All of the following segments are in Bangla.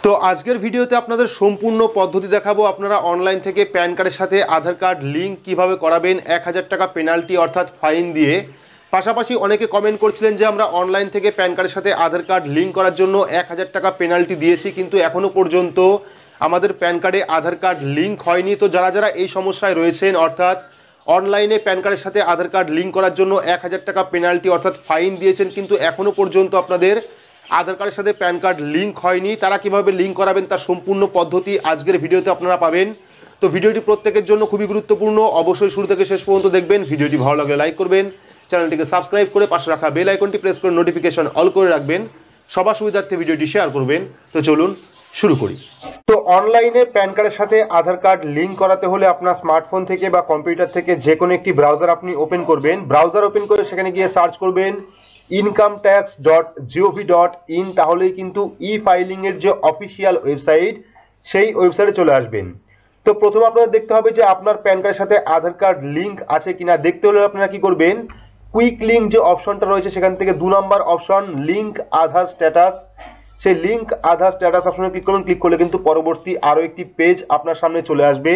তো আজকের ভিডিওতে আপনাদের সম্পূর্ণ পদ্ধতি দেখাবো। আপনারা অনলাইন থেকে প্যান কার্ডের সাথে আধার কার্ড লিঙ্ক কিভাবে করাবেন 1000 টাকা পেনাল্টি অর্থাৎ ফাইন দিয়ে। পাশাপাশি অনেকে কমেন্ট করছিলেন যে আমরা অনলাইন থেকে প্যান কার্ডের সাথে আধার কার্ড লিঙ্ক করার জন্য 1000 টাকা পেনাল্টি দিয়েছি, কিন্তু এখনও পর্যন্ত আমাদের প্যান কার্ডে আধার কার্ড লিঙ্ক হয়নি। তো যারা যারা এই সমস্যায় রয়েছেন, অর্থাৎ অনলাইনে প্যান কার্ডের সাথে আধার কার্ড লিঙ্ক করার জন্য 1000 টাকা পেনাল্টি অর্থাৎ ফাইন দিয়েছেন, কিন্তু এখনও পর্যন্ত আপনাদের আধার কার্ডের সাথে প্যান কার্ড লিঙ্ক হয়নি, তারা কিভাবে লিঙ্ক করাবেন তার সম্পূর্ণ পদ্ধতি আজকের ভিডিওতে আপনারা পাবেন। তো ভিডিওটি প্রত্যেকের জন্য খুবই গুরুত্বপূর্ণ, অবশ্যই শুরু থেকে শেষ পর্যন্ত দেখবেন। ভিডিওটি ভালো লাগলে লাইক করবেন, চ্যানেলটিকে সাবস্ক্রাইব করে পাশে রাখা বেল আইকনটি প্রেস করে নোটিফিকেশন অল করে রাখবেন, সবার সুবিধার্থে ভিডিওটি শেয়ার করবেন। তো চলুন শুরু করি। তো অনলাইনে প্যান কার্ডের সাথে আধার কার্ড লিঙ্ক করাতে হলে আপনার স্মার্টফোন থেকে বা কম্পিউটার থেকে যে কোনো একটি ব্রাউজার আপনি ওপেন করবেন। ব্রাউজার ওপেন করে সেখানে গিয়ে সার্চ করবেন incometax.gov.in, তাহলেই কিন্তু ই ফাইলিং এর যে অফিসিয়াল ওয়েবসাইট সেই ওয়েবসাইটে চলে আসবেন। তো প্রথমে আপনাদের দেখতে হবে যে আপনার প্যান কার্ডের সাথে আধার কার্ড লিঙ্ক আছে কিনা। দেখতে হলে আপনারা কি করবেন, কুইক লিঙ্ক যে অপশনটা রয়েছে সেখান থেকে 2 নম্বর অপশন লিঙ্ক আধার স্ট্যাটাস, সেই লিঙ্ক আধার স্ট্যাটাস অপশনে ক্লিক করবেন। ক্লিক করলে কিন্তু পরবর্তী আরো একটি পেজ আপনার সামনে চলে আসবে,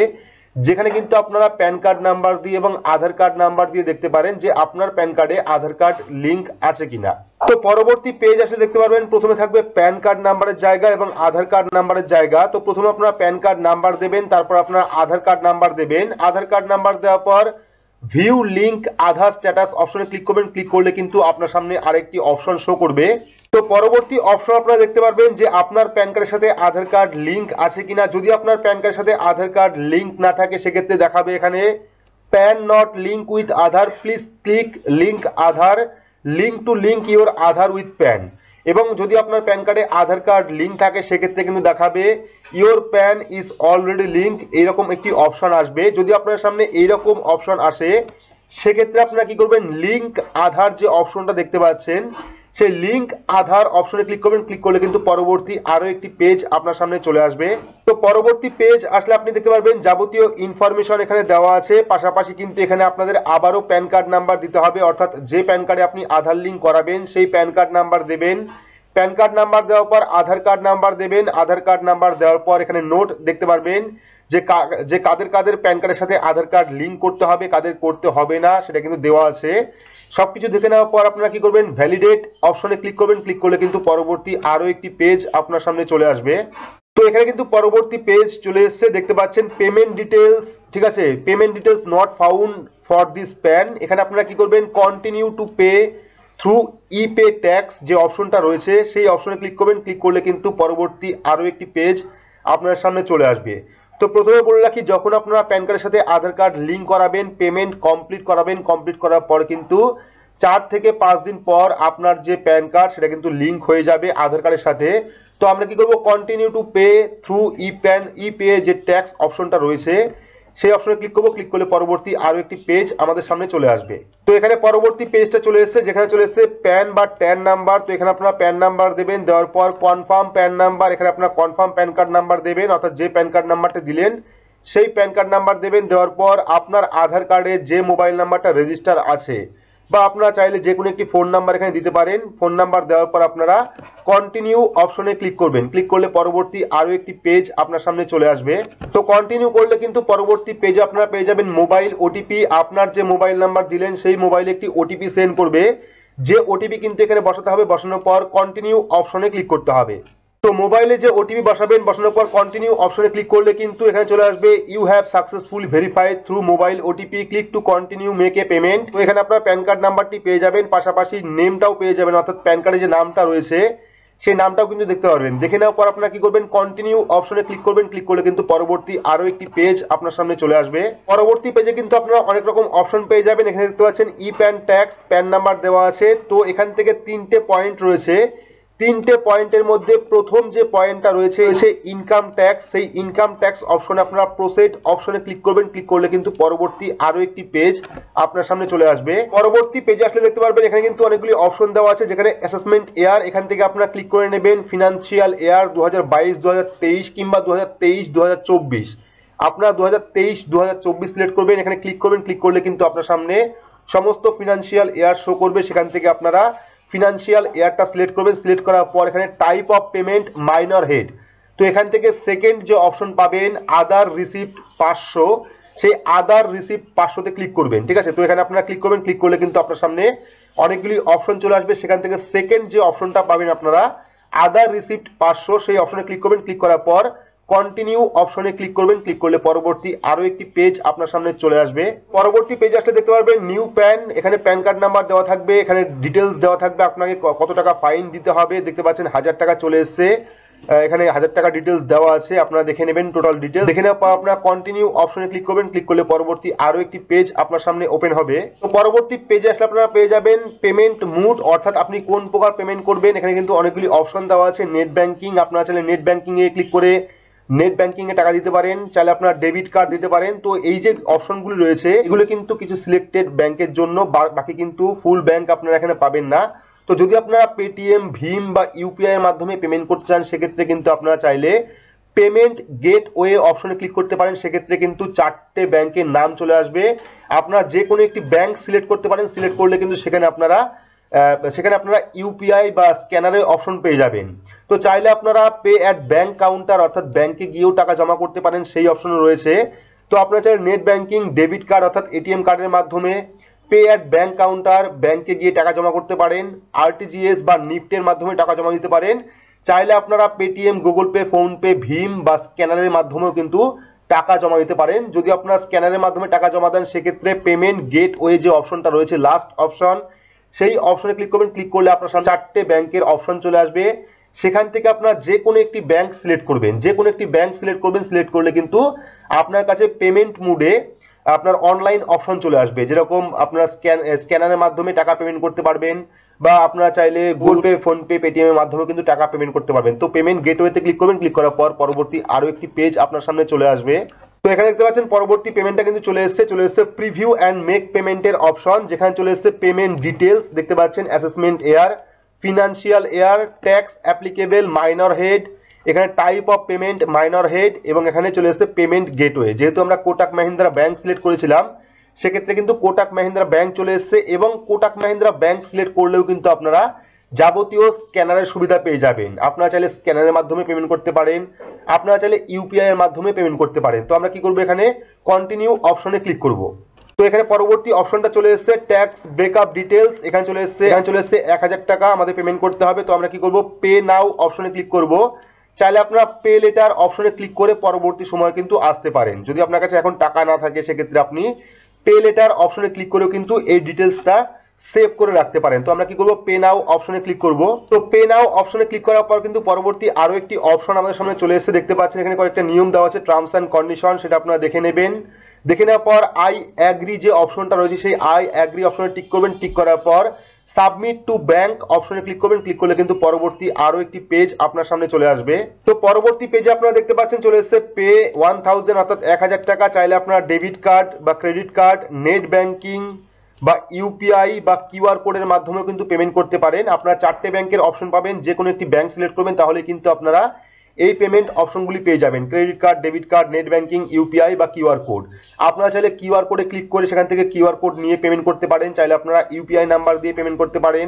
যেখানে কিন্তু আপনারা প্যান কার্ড নাম্বার দিয়ে এবং আধার কার্ড নাম্বার দিয়ে দেখতে পারেন যে আপনার প্যান কার্ডে আধার কার্ড লিঙ্ক আছে কিনা। তো পরবর্তী পেজ আসলে দেখতে পারবেন প্রথমে থাকবে প্যান কার্ড নাম্বারের জায়গা এবং আধার কার্ড নাম্বারের জায়গা। তো প্রথমে আপনারা প্যান কার্ড নাম্বার দেবেন, তারপর আপনারা আধার কার্ড নাম্বার দেবেন। আধার কার্ড নাম্বার দেওয়ার পর ভিউ লিঙ্ক আধার স্ট্যাটাস অপশনে ক্লিক করবেন। ক্লিক করলে কিন্তু আপনার সামনে আরেকটি অপশন শো করবে। তো পরবর্তী অপশন আপনারা দেখতে পারবেন যে আপনার প্যান কার্ডের সাথে আধার কার্ড লিঙ্ক আছে কিনা। যদি আপনার প্যান কার্ডের সাথে আধার কার্ড লিঙ্ক না থাকে সেক্ষেত্রে দেখাবে এখানে pan not link with Aadhaar, please click link Aadhaar, link to link your Aadhaar with pan. এবং যদি আপনার প্যান কার্ডে আধার কার্ড লিঙ্ক থাকে সেক্ষেত্রে কিন্তু দেখাবে your pen is already link, এইরকম একটি অপশন আসবে। যদি আপনার সামনে এইরকম অপশন আসে সেক্ষেত্রে আপনারা কি করবেন, লিঙ্ক আধার যে অপশনটা দেখতে পাচ্ছেন সেই লিঙ্ক আধার অপশনে ক্লিক করবেন। ক্লিক করলে কিন্তু পরবর্তী আরো একটি পেজ আপনার সামনে চলে আসবে। তো পরবর্তী পেজ আসলে আপনি দেখতে পারবেন যাবতীয় ইনফরমেশন এখানে দেওয়া আছে, পাশাপাশি কিন্তু এখানে আপনাদের আবারও প্যান কার্ড নাম্বার দিতে হবে, অর্থাৎ যে প্যান কার্ডে আপনি আধার লিঙ্ক করাবেন সেই প্যান কার্ড নাম্বার দেবেন। প্যান কার্ড নাম্বার দেওয়ার পর আধার কার্ড নাম্বার দেবেন। আধার কার্ড নাম্বার দেওয়ার পর এখানে নোট দেখতে পারবেন যে কাদের কাদের প্যান কার্ডের সাথে আধার কার্ড লিঙ্ক করতে হবে, কাদের করতে হবে না সেটা কিন্তু দেওয়া আছে। সবকিছু দেখে নেওয়ার পর আপনারা কি করবেন, ভ্যালিডেট অপশনে ক্লিক করবেন। ক্লিক করলে কিন্তু পরবর্তী আরো একটি পেজ আপনার সামনে চলে আসবে। তো এখানে কিন্তু পরবর্তী পেজ চলে এসেছে, দেখতে পাচ্ছেন পেমেন্ট ডিটেলস, ঠিক আছে, payment details not found for this pan. এখানে আপনারা কি করবেন, continue to pay through E pay tax যে অপশনটা রয়েছে সেই অপশনে ক্লিক করবেন। ক্লিক করলে কিন্তু পরবর্তী আরো একটি পেজ আপনার সামনে চলে আসবে। তো প্রথমে বলে রাখি, যখন আপনারা প্যান কার্ডের সাথে আধার কার্ড লিঙ্ক করাবেন, পেমেন্ট কমপ্লিট করাবেন, কমপ্লিট করার পর কিন্তু 4 থেকে 5 দিন পর আপনার যে প্যান কার্ড সেটা কিন্তু লিঙ্ক হয়ে যাবে আধার কার্ডের সাথে। তো আমরা কি করব, continue to pay through E pay যে ট্যাক্স অপশনটা রয়েছে সেই অপশনে ক্লিক করব। ক্লিক করলে পরবর্তী আরো একটি পেজ আমাদের সামনে চলে আসবে। তো এখানে পরবর্তী পেজটা চলে এসেছে, যেখানে চলে এসেছে প্যান বা ট্যান নাম্বার। তো এখানে আপনারা প্যান নাম্বার দেবেন, দেওয়ার পর কনফার্ম প্যান নাম্বার, এখানে আপনারা কনফার্ম প্যান কার্ড নাম্বার দেবেন, অর্থাৎ যে প্যান কার্ড নাম্বারটা দিলেন সেই প্যান কার্ড নাম্বার দেবেন। দেওয়ার পর আপনার আধার কার্ডে যে মোবাইল নাম্বারটা রেজিস্টার আছে বা আপনারা চাইলে যে কোনো একটি ফোন নাম্বার এখানে দিতে পারেন। ফোন নাম্বার দেওয়ার পর আপনারা কন্টিনিউ অপশনে ক্লিক করবেন। ক্লিক করলে পরবর্তী আরো একটি পেজ আপনার সামনে চলে আসবে। তো কন্টিনিউ করলে কিন্তু পরবর্তী পেজে আপনারা পেয়ে যাবেন মোবাইল ওটিপি। আপনার যে মোবাইল নাম্বার দিলেন সেই মোবাইলে একটি ওটিপি সেন্ড করবে, যে ওটিপি কিন্তু এখানে বসাতে হবে। বসানোর পর কন্টিনিউ অপশনে ক্লিক করতে হবে। তো মোবাইলে যে ওটিপি বসাবেন, বসানোর পর কন্টিনিউ অপশনে ক্লিক করলে কিন্তু এখানে চলে আসবে you have successfully verified through mobile OTP, click to continue make a payment. তো এখানে আপনার প্যান কার্ড নাম্বারটি পেয়ে যাবেন, পাশাপাশি নেমটাও পেয়ে যাবেন, অর্থাৎ প্যান কার্ডে যে নামটা রয়েছে সেই নামটাও কিন্তু দেখতে পারবেন। দেখে নেওয়ার পর আপনারা কি করবেন, কন্টিনিউ অপশনে ক্লিক করবেন। ক্লিক করলে কিন্তু পরবর্তী আরো একটি পেজ আপনার সামনে চলে আসবে। পরবর্তী পেজে কিন্তু আপনারা অনেক রকম অপশন পেয়ে যাবেন। এখানে দেখতে পাচ্ছেন ই প্যান ট্যাক্স, প্যান নাম্বার দেওয়া আছে। তো এখান থেকে 3টে পয়েন্ট রয়েছে। 3টে পয়েন্টের মধ্যে প্রথম যে পয়েন্টটা রয়েছে ইনকাম ট্যাক্স, সেই ইনকাম ট্যাক্স অপশনে আপনারা প্রসিড অপশনে ক্লিক করবেন। ক্লিক করলে কিন্তু পরবর্তী আরো একটি পেজ আপনার সামনে চলে আসবে। পরবর্তী পেজে আসলে দেখতে পারবেন এখানে কিন্তু অনেকগুলি অপশন দেওয়া আছে, যেখানে অ্যাসেসমেন্ট ইয়ার, এখান থেকে আপনারা ক্লিক করে নেবেন ফিনান্সিয়াল ইয়ার 2022 2023 কিংবা 2023 2024। আপনারা 2023 2024 সিলেক্ট করবেন, এখানে ক্লিক করবেন। ক্লিক করলে কিন্তু আপনার সামনে সমস্ত ফিনান্সিয়াল ইয়ার শো করবে। সেখান থেকে আপনারা ফিনান্সিয়াল ইয়ারটা সিলেক্ট করবেন। সিলেক্ট করার পর এখানে type of payment minor head, তো এখান থেকে সেকেন্ড যে অপশন পাবেন আদার রিসিপ্ট 500, সেই আদার রিসিপ্ট 500 তে ক্লিক করবেন। ঠিক আছে, তো এখানে আপনারা ক্লিক করবেন। ক্লিক করলে কিন্তু আপনার সামনে অনেকগুলি অপশন চলে আসবে। সেখান থেকে সেকেন্ড যে অপশনটা পাবেন আপনারা আদার রিসিপ্ট 500, সেই অপশনে ক্লিক করবেন। ক্লিক করার পর কন্টিনিউ অপশনে ক্লিক করবেন। ক্লিক করলে পরবর্তী আরো একটি পেজ আপনার সামনে চলে আসবে। পরবর্তী পেজে আসলে দেখতে পারবেন নিউ প্যান, এখানে প্যান কার্ড নাম্বার দেওয়া থাকবে, এখানে ডিটেলস দেওয়া থাকবে, আপনাকে কত টাকা ফাইন দিতে হবে। দেখতে পাচ্ছেন 1000 টাকা চলে এসেছে, এখানে 1000 টাকা ডিটেলস দেওয়া আছে, আপনারা দেখে নেবেন টোটাল ডিটেলস। দেখে নেওয়ার পর আপনারা কন্টিনিউ অপশনে ক্লিক করবেন। ক্লিক করলে পরবর্তী আরো একটি পেজ আপনার সামনে ওপেন হবে। তো পরবর্তী পেজে আসলে আপনারা পেয়ে যাবেন পেমেন্ট মুড, অর্থাৎ আপনি কোন প্রকার পেমেন্ট করবেন। এখানে কিন্তু অনেকগুলি অপশন দেওয়া আছে। নেট ব্যাংকিং, আপনারা চাইলে নেট ব্যাংকিং এ ক্লিক করে নেট ব্যাংকিং এ টাকা দিতে পারেন, চাইলে আপনারা ডেবিট কার্ড দিতে পারেন। তো এই যে অপশনগুলো রয়েছে এগুলো কিন্তু কিছু সিলেক্টেড ব্যাংকের জন্য, বাকি কিন্তু ফুল ব্যাংক আপনারা এখানে পাবেন না। তো যদি আপনারা পেটিএম, ভীম বা ইউপিআই এর মাধ্যমে পেমেন্ট করতে চান সেক্ষেত্রে কিন্তু আপনারা চাইলে পেমেন্ট গেটওয়ে অপশনে ক্লিক করতে পারেন। সেক্ষেত্রে কিন্তু 4টে ব্যাংকের নাম চলে আসবে, আপনারা যে কোনো একটি ব্যাংক সিলেক্ট করতে পারেন। সিলেক্ট করলে কিন্তু সেখানে আপনারা ইউপিআই বা স্ক্যানারের অপশন পেয়ে যাবেন। তো চাইলে আপনারা পে অ্যাট ব্যাংক কাউন্টার, অর্থাৎ ব্যাংকে গিয়েও টাকা জমা করতে পারেন, সেই অপশনও রয়েছে। তো আপনারা চাইলে নেট ব্যাংকিং, ডেবিট কার্ড অর্থাৎ এটিএম কার্ডের মাধ্যমে পে অ্যাট ব্যাংক কাউন্টার, ব্যাংকে গিয়ে টাকা জমা করতে পারেন। আরটিজিএস বা নিফটের মাধ্যমে টাকা জমা দিতে পারেন। চাইলে আপনারা Paytm, Google Pay, PhonePe, ভীম বা স্ক্যানারের মাধ্যমেও কিন্তু টাকা জমা দিতে পারেন। যদি আপনারা স্ক্যানারের মাধ্যমে টাকা জমা দেন সেক্ষেত্রে পেমেন্ট গেটওয়ে যে অপশনটা রয়েছে লাস্ট অপশন, সেই অপশনে ক্লিক করবেন। ক্লিক করলে আপনার সামনে 4টে ব্যাংকের অপশন চলে আসবে। সেখান থেকে আপনারা যে কোনো একটি ব্যাংক সিলেক্ট করবেন, যে কোনো একটি ব্যাংক সিলেক্ট করবেন। সিলেক্ট করলে কিন্তু আপনার কাছে পেমেন্ট মুডে আপনার অনলাইন অপশন চলে আসবে, যেরকম আপনারা স্ক্যানারের মাধ্যমে টাকা পেমেন্ট করতে পারবেন, বা আপনারা চাইলে Google Pay, phone pay, Paytm এর মাধ্যমে কিন্তু টাকা পেমেন্ট করতে পারবেন। তো পেমেন্ট গেটওয়েতে ক্লিক করবেন। ক্লিক করার পর পরবর্তী আরো একটি পেজ আপনার সামনে চলে আসবে। তো এখানে দেখতে পাচ্ছেন পরবর্তী পেমেন্টটা কিন্তু চলে এসেছে প্রিভিউ অ্যান্ড মেক পেমেন্টের অপশন, যেখানে চলে এসেছে পেমেন্ট ডিটেলস। দেখতে পাচ্ছেন assessment year, financial year, tax applicable, minor head, এখানে type of payment minor head, এবং এখানে চলে এসেছে পেমেন্ট গেটওয়ে। যেহেতু আমরা কোটাক মাহিন্দ্রা ব্যাংক সিলেক্ট করেছিলাম সেক্ষেত্রে কিন্তু কোটাক মাহিন্দ্রা ব্যাংক চলে এসেছে, এবং কোটাক মাহিন্দ্রা ব্যাংক সিলেক্ট করলেও কিন্তু আপনারা যাবতীয় স্ক্যানারের সুবিধা পেয়ে যাবেন। আপনারা চাইলে স্ক্যানারের মাধ্যমে পেমেন্ট করতে পারেন, আপনারা চাইলে ইউপিআই এর মাধ্যমে পেমেন্ট করতে পারেন। তো আমরা কি করব, এখানে কন্টিনিউ অপশনে ক্লিক করব। তো এখানে পরবর্তী অপশনটা চলে এসেছে ট্যাক্স ব্রেকআপ ডিটেলস, এখানে চলে এসেছে 1000 টাকা আমাদের পেমেন্ট করতে হবে। তো আমরা কি করব, পে নাও অপশনে ক্লিক করব। চাইলে আপনারা পে লেটার অপশনে ক্লিক করে পরবর্তী সময় কিন্তু আসতে পারেন। যদি আপনার কাছে এখন টাকা না থাকে সেক্ষেত্রে আপনি পে লেটার অপশনে ক্লিক করেও কিন্তু এই ডিটেলসটা সেভ করে রাখতে পারেন। তো আমরা কি করব, পে নাও অপশনে ক্লিক করব। তো পে নাও অপশনে ক্লিক করার পর কিন্তু পরবর্তী আরো একটি অপশন আমাদের সামনে চলে এসেছে। দেখতে পাচ্ছেন এখানে কয়েকটা নিয়ম দেওয়া আছে, টার্মস এন্ড কন্ডিশন, সেটা আপনারা দেখে নেবেন। দেখে নেওয়ার পর আই অ্যাগ্রি যে অপশনটা রয়েছে সেই আই অ্যাগ্রি অপশনে টিক করবেন। টিক করার পর সাবমিট টু ব্যাংক অপশনে ক্লিক করবেন। ক্লিক করলে কিন্তু পরবর্তী আরো একটি পেজ আপনার সামনে চলে আসবে। তো পরবর্তী পেজে আপনারা দেখতে পাচ্ছেন চলে এসেছে পে 1000 অর্থাৎ 1000 টাকা। চাইলে আপনারা ডেবিট কার্ড বা ক্রেডিট কার্ড, নেট ব্যাংকিং বা ইউপিআই বা কিউআর কোডের মাধ্যমেও কিন্তু পেমেন্ট করতে পারেন। আপনারা 4টে ব্যাংকের অপশন পাবেন, যে কোনো একটি ব্যাংক সিলেক্ট করবেন, তাহলে কিন্তু আপনারা এই পেমেন্ট অপশনগুলি পেয়ে যাবেন, credit card, debit card, net banking, UPI বা কিউআর কোড। আপনারা চাইলে কিউআর কোডে ক্লিক করে সেখান থেকে কিউআর কোড নিয়ে পেমেন্ট করতে পারেন, চাইলে আপনারা ইউপিআই নাম্বার দিয়ে পেমেন্ট করতে পারেন,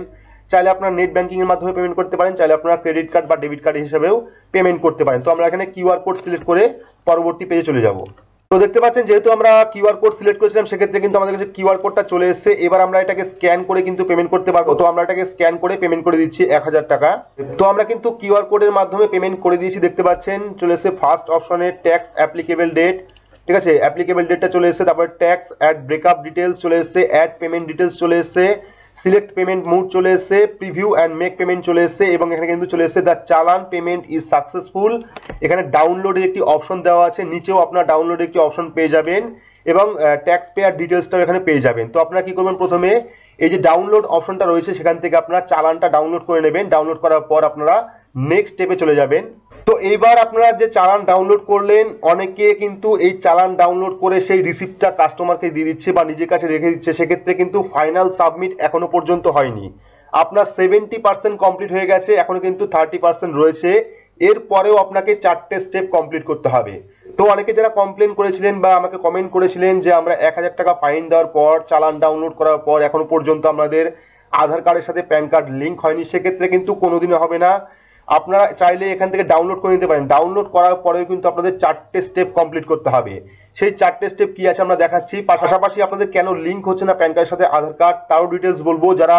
চাইলে আপনারা নেট ব্যাংকিং এর মাধ্যমে পেমেন্ট করতে পারেন, চাইলে আপনারা ক্রেডিট কার্ড বা ডেবিট কার্ড হিসেবেও পেমেন্ট করতে পারেন। তো আমরা এখানে কিউআর কোড সিলেক্ট করে পরবর্তী পেজে চলে যাব। তো দেখতে পাচ্ছেন যেহেতু আমরা কিউআর কোড সিলেক্ট করেছিলাম সেক্ষেত্রে কিন্তু আমাদের কাছে কিউআর কোডটা চলে এসেছে। এবার আমরা এটাকে স্ক্যান করে কিন্তু পেমেন্ট করতে পারবো। তো আমরা এটাকে স্ক্যান করে পেমেন্ট করে দিচ্ছি 1000 টাকা। তো আমরা কিন্তু কিউআর কোডের মাধ্যমে পেমেন্ট করে দিয়েছি। দেখতে পাচ্ছেন চলে এসেছে ফার্স্ট অপশনে ট্যাক্স অ্যাপ্লিকেবল ডেট, ঠিক আছে, অ্যাপ্লিকেবল ডেটটা চলে এসেছে। তারপর ট্যাক্স অ্যাড ব্রেকআপ ডিটেলস চলে এসেছে, অ্যাড পেমেন্ট ডিটেলস চলে এসেছে, সিলেক্ট পেমেন্ট মুড চলে এসেছে, প্রিভিউ অ্যান্ড মেক পেমেন্ট চলে এসেছে, এবং এখানে কিন্তু চলে এসেছে দ্য চালান পেমেন্ট ইজ সাকসেসফুল। এখানে ডাউনলোডের একটি অপশন দেওয়া আছে, নিচেও আপনার ডাউনলোডের একটি অপশন পেয়ে যাবেন, এবং ট্যাক্স পেয়ার ডিটেলসটাও এখানে পেয়ে যাবেন। তো আপনারা কি করবেন, প্রথমে এই যে ডাউনলোড অপশনটা রয়েছে সেখান থেকে আপনারা চালানটা ডাউনলোড করে নেবেন। ডাউনলোড করার পর আপনারা নেক্সট স্টেপে চলে যাবেন। তো এইবার আপনারা যে চালান ডাউনলোড করলেন, অনেকে কিন্তু এই চালান ডাউনলোড করে সেই রিসিপ্টটা কাস্টমারকে দিয়ে দিচ্ছে বা নিজের কাছে রেখে দিচ্ছে, সেক্ষেত্রে কিন্তু ফাইনাল সাবমিট এখনো পর্যন্ত হয়নি। আপনার 70% কমপ্লিট হয়ে গেছে, এখনো কিন্তু 30% রয়েছে। এরপরেও আপনাকে 4টে স্টেপ কমপ্লিট করতে হবে। তো অনেকে যারা কমপ্লেন করেছিলেন বা আমাকে কমেন্ট করেছিলেন যে আমরা 1000 টাকা ফাইন দেওয়ার পর, চালান ডাউনলোড করার পর এখনো পর্যন্ত আমাদের আধার কার্ডের সাথে প্যান কার্ড লিঙ্ক হয়নি, সেক্ষেত্রে কিন্তু কোনোদিনও হবে না। আপনারা চাইলে এখান থেকে ডাউনলোড করে নিতে পারেন। ডাউনলোড করার পরেও কিন্তু আপনাদের 4টে স্টেপ কমপ্লিট করতে হবে। সেই 4টে স্টেপ কি আছে আমরা দেখাচ্ছি, পাশাপাশি আপনাদের কেন লিঙ্ক হচ্ছে না প্যান কার্ডের সাথে আধার কার্ড তারও ডিটেলস বলবো। যারা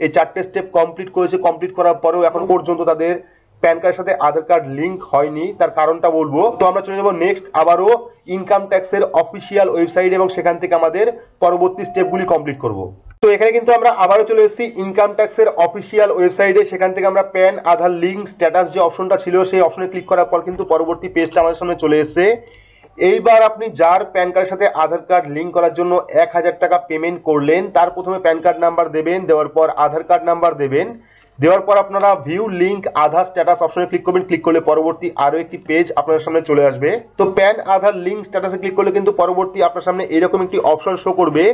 এই 4টে স্টেপ কমপ্লিট করেছে, কমপ্লিট করার পরেও এখন পর্যন্ত তাদের প্যান কার্ডের সাথে আধার কার্ড লিঙ্ক হয়নি, তার কারণটা বলবো। তো আমরা চলে যাবো নেক্সট আবারও ইনকাম ট্যাক্সের অফিসিয়াল ওয়েবসাইট এবং সেখান থেকে আমাদের পরবর্তী স্টেপগুলি কমপ্লিট করব। তো এখানে কিন্তু আমরা আবারও চলে এসেছি ইনকাম ট্যাক্সের অফিসিয়াল ওয়েবসাইটে। সেখান থেকে আমরা প্যান আধার লিঙ্ক স্ট্যাটাস যে অপশনটা ছিল সেই অপশনে ক্লিক করার পর কিন্তু পরবর্তী পেজটা আমাদের সামনে চলে এসেছে। এইবার আপনি যার প্যান কার্ডের সাথে আধার কার্ড লিঙ্ক করার জন্য 1000 টাকা পেমেন্ট করলেন, তার প্রথমে প্যান কার্ড নাম্বার দেবেন, দেওয়ার পর আধার কার্ড নাম্বার দেবেন, দেওয়ার পর আপনারা ভিউ লিঙ্ক আধার স্ট্যাটাস অপশনে ক্লিক করবেন। ক্লিক করলে পরবর্তী আরো একটি পেজ আপনার সামনে চলে আসবে। তো প্যান আধার লিঙ্ক স্ট্যাটাসে ক্লিক করলে কিন্তু পরবর্তী আপনার সামনে এরকম একটি অপশন শো করবে,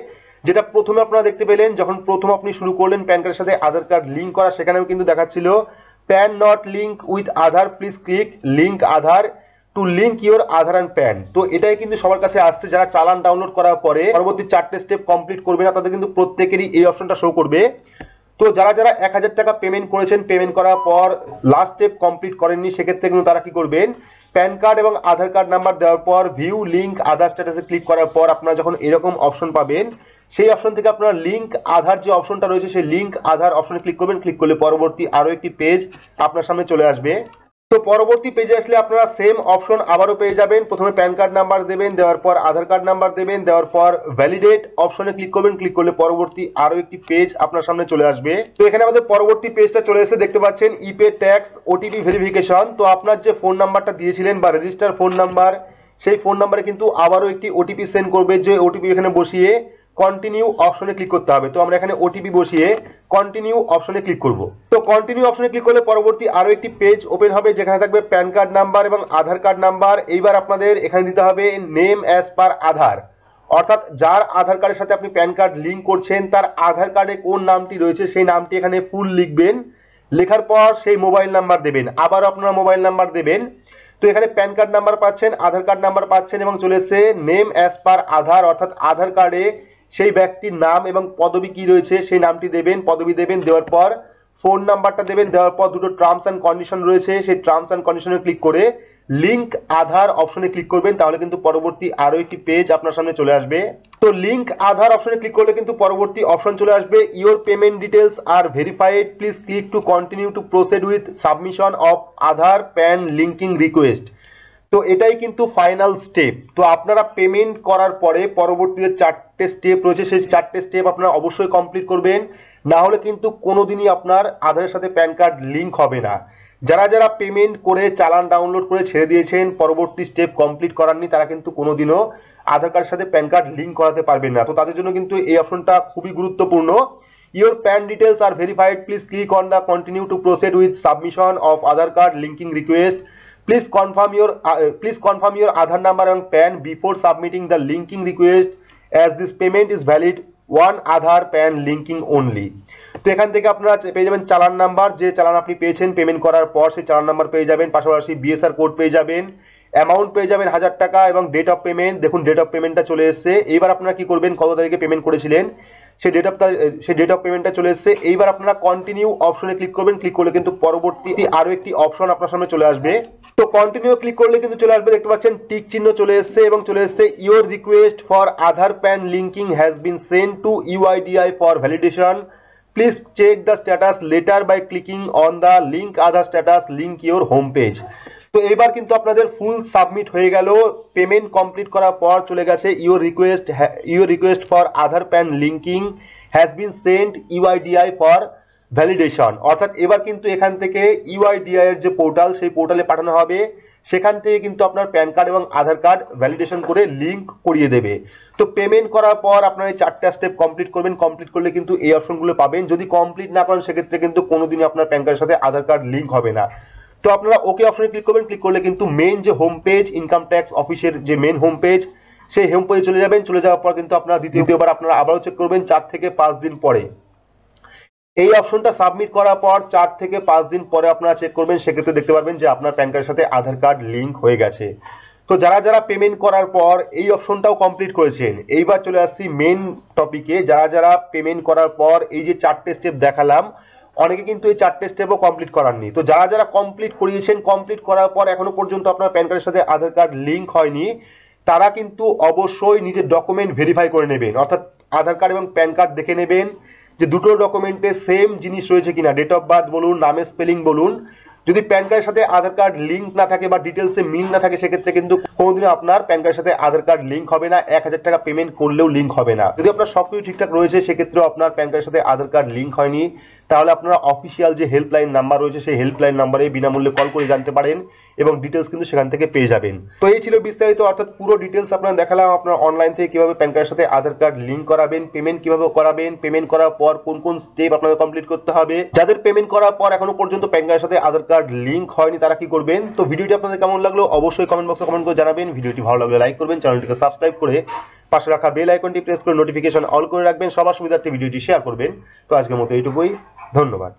যেটা প্রথমে আপনারা দেখতে পেলেন যখন প্রথম আপনি শুরু করলেন প্যান কার্ডের সাথে আধার কার্ড লিঙ্ক করা, সেখানেও কিন্তু দেখাচ্ছিল pan not link with Aadhaar, please click link Aadhaar two link your Aadhaar and pan. তো এটাই কিন্তু সবার কাছে আসছে। যারা চালান ডাউনলোড করার পরে পরবর্তী 4টে স্টেপ কমপ্লিট করবে না, তাদের কিন্তু প্রত্যেকেরই এই অপশনটা শো করবে। তো যারা যারা 1000 টাকা পেমেন্ট করেছেন, পেমেন্ট করার পর লাস্ট স্টেপ কমপ্লিট করেননি, সেক্ষেত্রে কিন্তু তারা কি করবেন, প্যান কার্ড এবং আধার কার্ড নাম্বার দেওয়ার পর ভিউ লিঙ্ক আধার স্ট্যাটাসে ক্লিক করার পর আপনারা যখন এরকম অপশন পাবেন, সেই অপশন থেকে আপনারা লিঙ্ক আধার যে অপশনটা রয়েছে সেই লিঙ্ক আধার অপশনে ক্লিক করবেন। ক্লিক করলে পরবর্তী আরো একটি পেজ আপনার সামনে চলে আসবে। তো পরবর্তী পেজে আসলে আপনারা সেম অপশন আবারও পেয়ে যাবেন। প্রথমে প্যান কার্ড নাম্বার দেবেন, দেওয়ার পর আধার কার্ড নাম্বার দেবেন, দেওয়ার পর ভ্যালিডেট অপশনে ক্লিক করবেন। ক্লিক করলে পরবর্তী আরো একটি পেজ আপনার সামনে চলে আসবে। তো এখানে আমাদের পরবর্তী পেজটা চলে এসে দেখতে পাচ্ছেন ইপে ট্যাক্স ওটিপি ভেরিফিকেশন। তো আপনার যে ফোন নাম্বারটা দিয়েছিলেন বা রেজিস্টার ফোন নাম্বার, সেই ফোন নাম্বারে কিন্তু আবারও একটি ওটিপি সেন্ড করবে, যে ওটিপি এখানে বসিয়ে কন্টিনিউ অপশনে ক্লিক করতে হবে। তো আমরা এখানে ওটিপি বসিয়ে কন্টিনিউ অপশনে ক্লিক করব। তো কন্টিনিউ অপশনে ক্লিক করলে পরবর্তী আরো একটি পেজ ওপেন হবে, যেখানে থাকবে প্যান কার্ড নাম্বার এবং আধার কার্ড নাম্বার। এইবার আপনাদের এখানে দিতে হবে নেম অ্যাজ পার আধার, অর্থাৎ যার আধার কার্ডের সাথে আপনি প্যান কার্ড লিঙ্ক করছেন তার আধার কার্ডে কোন নামটি রয়েছে সেই নামটি এখানে ফুল লিখবেন। লেখার পর সেই মোবাইল নাম্বার দেবেন, আবার আপনারা মোবাইল নাম্বার দেবেন। তো এখানে প্যান কার্ড নাম্বার পাচ্ছেন, আধার কার্ড নাম্বার পাচ্ছেন এবং চলে এসেছে নেম অ্যাজ পার আধার, অর্থাৎ আধার কার্ডে সেই ব্যক্তির নাম এবং পদবি কি রয়েছে সেই নামটি দেবেন, পদবি দেবেন। দেওয়ার পর ফোন নাম্বারটা দেবেন, দেওয়ার পর দুটো টার্মস অ্যান্ড কন্ডিশন রয়েছে, সেই টার্মস অ্যান্ড কন্ডিশনে ক্লিক করে লিঙ্ক আধার অপশনে ক্লিক করবেন। তাহলে কিন্তু পরবর্তী আরো একটি পেজ আপনার সামনে চলে আসবে। তো লিঙ্ক আধার অপশনে ক্লিক করলে কিন্তু পরবর্তী অপশন চলে আসবে your payment details are verified, please click to continue to proceed with submission of Aadhaar PAN linking request. তো এটাই কিন্তু ফাইনাল স্টেপ। তো আপনারা পেমেন্ট করার পরে পরবর্তীতে 4টে স্টেপ রয়েছে, সেই 4টে স্টেপ আপনারা অবশ্যই কমপ্লিট করবেন, না হলে কিন্তু কোনোদিনই আপনার আধারের সাথে প্যান কার্ড লিঙ্ক হবে না। যারা যারা পেমেন্ট করে চালান ডাউনলোড করে ছেড়ে দিয়েছেন, পরবর্তী স্টেপ কমপ্লিট করাননি, তারা কিন্তু কোনোদিনও আধার কার্ডের সাথে প্যান কার্ড লিঙ্ক করাতে পারবেন না। তো তাদের জন্য কিন্তু এই অপশনটা খুবই গুরুত্বপূর্ণ। Your PAN details are verified, please click on the continue to proceed with submission of Aadhaar card linking request, please confirm your Aadhaar number and PAN before submitting the linking request, as this payment is valid one Aadhaar PAN linking only। তো এখান থেকে আপনারা পেয়ে যাবেন চালান নাম্বার, যে চালান আপনি পেয়েছেন পেমেন্ট করার পর সেই চালান নাম্বার পেয়ে যাবেন, পাশাপাশি বিএসআর কোড পেয়ে যাবেন, অ্যামাউন্ট পেয়ে যাবেন 1000 টাকা এবং ডেট অফ পেমেন্ট। দেখুন ডেট অফ পেমেন্টটা চলে এসেছে। এইবার আপনারা কি করবেন, কত তারিখে পেমেন্ট করেছিলেন সেই ডেট অফ পেমেন্টটা চলে এসেছে। এইবার আপনারা কন্টিনিউ অপশনে ক্লিক করবেন। ক্লিক করলে কিন্তু পরবর্তী আরো একটি অপশন আপনার সামনে চলে আসবে। তো কন্টিনিউ ক্লিক করলে কিন্তু চলে আসবে, দেখতে পাচ্ছেন টিক চিহ্ন চলে এসেছে এবং চলে এসেছে your request for Aadhaar PAN linking has been send to UIDAI for validation, please check the status later by clicking on the link Aadhaar status link your home page. তো এবার কিন্তু আপনাদের ফুল সাবমিট হয়ে গেল। পেমেন্ট কমপ্লিট করার পর চলে গেছে your request for Aadhaar PAN linking has been sent UIDAI for validation, অর্থাৎ এবার কিন্তু এখান থেকে ইউআইডিআই এর যে পোর্টাল সেই পোর্টালে পাঠানো হবে, সেখান থেকে কিন্তু আপনার প্যান কার্ড এবং আধার কার্ড ভ্যালিডেশন করে লিঙ্ক করিয়ে দেবে। তো পেমেন্ট করার পর আপনার এই 4টা স্টেপ কমপ্লিট করবেন, কমপ্লিট করলে কিন্তু এই অপশনগুলো পাবেন। যদি কমপ্লিট না করেন সেক্ষেত্রে কিন্তু কোনোদিনই আপনার প্যান কার্ডের সাথে আধার কার্ড লিঙ্ক হবে না। তো আপনারা ওকে অপশনে ক্লিক করবেন। ক্লিক করলে কিন্তু মেইন যে হোম পেজ, ইনকাম ট্যাক্স অফিসের যে মেইন হোম পেজ, সেই হোম পেজে চলে যাবেন। চলে যাওয়ার পর কিন্তু আপনারা দ্বিতীয়বার আপনারা আবারও চেক করবেন 4 থেকে 5 দিন পরে। এই অপশনটা সাবমিট করার পর 4 থেকে 5 দিন পরে আপনারা চেক করবেন, সেক্ষেত্রে দেখতে পারবেন যে আপনার প্যান কার্ডের সাথে আধার কার্ড লিঙ্ক হয়ে গেছে। তো যারা যারা পেমেন্ট করার পর এই অপশনটাও কমপ্লিট করেছেন, এইবার চলে আসছি মেইন টপিকে। যারা যারা পেমেন্ট করার পর এই যে 4টে স্টেপ দেখালাম অনেকে কিন্তু এই 4টে স্টেপও কমপ্লিট করাননি। তো যারা যারা কমপ্লিট করিয়েছেন, কমপ্লিট করার পর এখনো পর্যন্ত আপনার প্যান কার্ডের সাথে আধার কার্ড লিঙ্ক হয়নি, তারা কিন্তু অবশ্যই নিজের ডকুমেন্ট ভেরিফাই করে নেবেন। অর্থাৎ আধার কার্ড এবং প্যান কার্ড দেখে নেবেন যে দুটো ডকুমেন্টে সেম জিনিস রয়েছে কিনা, ডেট অফ বার্থ বলুন, নামের স্পেলিং বলুন। যদি প্যান কার্ডের সাথে আধার কার্ড লিঙ্ক না থাকে বা ডিটেলসে মিল না থাকে, সেক্ষেত্রে কিন্তু কোনোদিনও আপনার প্যান কার্ডের সাথে আধার কার্ড লিঙ্ক হবে না, 1000 টাকা পেমেন্ট করলেও লিঙ্ক হবে না। যদি আপনার সবকিছু ঠিকঠাক রয়েছে, সেক্ষেত্রেও আপনার প্যান কার্ডের সাথে আধার কার্ড লিঙ্ক হয়নি, তাহলে আপনারা অফিসিয়াল যে হেল্পলাইন নাম্বার রয়েছে সেই হেল্পলাইন নাম্বারে বিনামূল্যে কল করে জানতে পারেন এবং ডিটেলস কিন্তু সেখান থেকে পেয়ে যাবেন। তো এই ছিল বিস্তারিত, অর্থাৎ পুরো ডিটেলস আপনারা দেখালাম আপনার অনলাইন থেকে কিভাবে প্যান কার্ডের সাথে আধার কার্ড লিঙ্ক করাবেন, পেমেন্ট কিভাবে করাবেন, পেমেন্ট করার পর কোন কোন স্টেপ আপনাদের কমপ্লিট করতে হবে। যাদের পেমেন্ট করার পর এখনো পর্যন্ত প্যান কার্ডের সাথে আধার কার্ড লিঙ্ক হয়নি তারা কি করবেন। তো ভিডিওটি আপনাদের কেমন লাগলো অবশ্যই কমেন্ট বক্সে কমেন্ট করে জানাবেন। ভিডিওটি ভালো লাগলে লাইক করবেন, চ্যানেলটিকে সাবস্ক্রাইব করে পাশে রাখা বেল আইকনটি প্রেস করে নোটিফিকেশন অল করে রাখবেন, সবার সুবিধার্থে ভিডিওটি শেয়ার করবেন। তো আজকের মতো এইটুকুই, ধন্যবাদ।